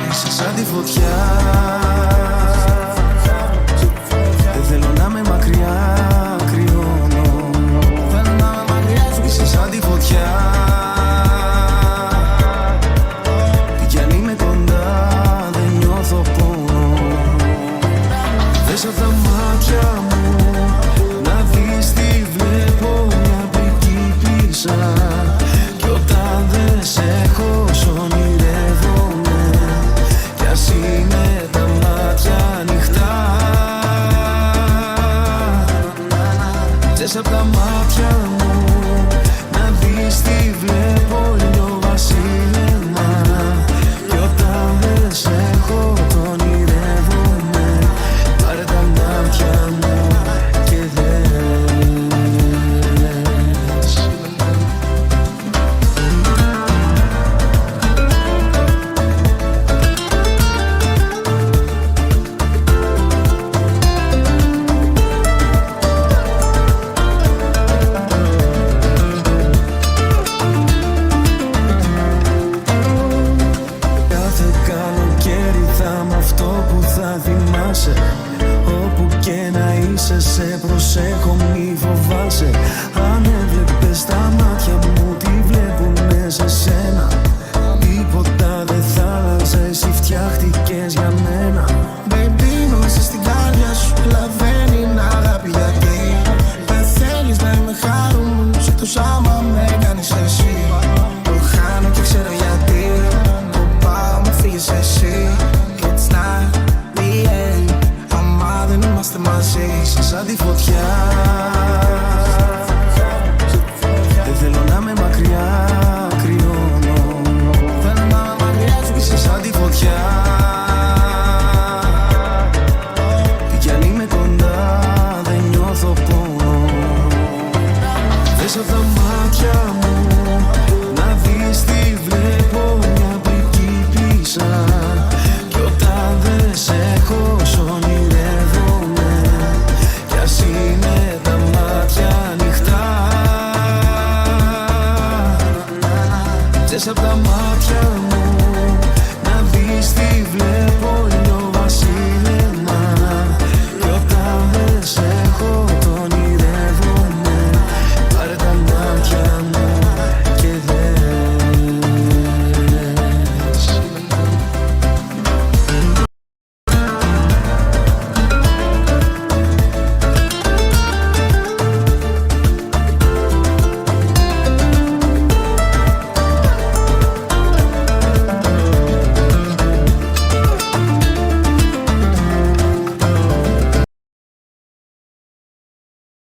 Είσαι σαν τη φωτιά, δεν θέλω να με μακριά, κρυώνω. Είσαι σαν τη φωτιά, τι κι αν είμαι κοντά δεν νιώθω πόνο. Δες απ' τα μάτια μου να δεις τι βλέπω, μια πριγκίπισσα. Κι όταν δεν σε έχω σ' ονειρεύομαι, κι ας είναι τα μάτια ανοιχτά. Δες απ' τα μάτια μου να δεις τι βλέπω, ήλιο βασίλεμα. Κι όταν δεν σε έχω το ονειρεύομαι, πάρε τα μάτια μου και δες. Κάθε καλοκαίρι θα είμαι αυτό που θα θυμάσαι. Όπου και να είσαι σε προσέχω, μη φοβάσαι. Αν έβλεπες τα μάτια μου τι βλέπουνε σε σένα, τίποτα δεν θα άλλαζε, εσύ φτιάχτηκες για μένα. Baby, είμαι μέσα στην καρδιά σου, λαβαίνει είναι αγάπη. Γιατί δεν θέλεις να είμαι χαρούμενος, εκτός άμα με κάνεις εσύ. Το χάνω και ξέρω γιατί, το πάω με φύγεις εσύ. It's not the end, άμα δεν είμαστε μαζί. Είσαι σαν τη φωτιά, δεν θέλω να είμαι μακριά, κρυώνω. Είσαι σαν τη φωτιά, τι κι αν είμαι κοντά δεν νιώθω πόνο. Δες απ' τα μάτια μου να δεις τι βλέπω, μια πριγκίπισσα. Κι όταν δεν σε έχω σ' ονειρεύομαι, κι ας είναι τα μάτια ανοιχτά. Δες απ' τα μάτια μου να δεις τι βλέπω,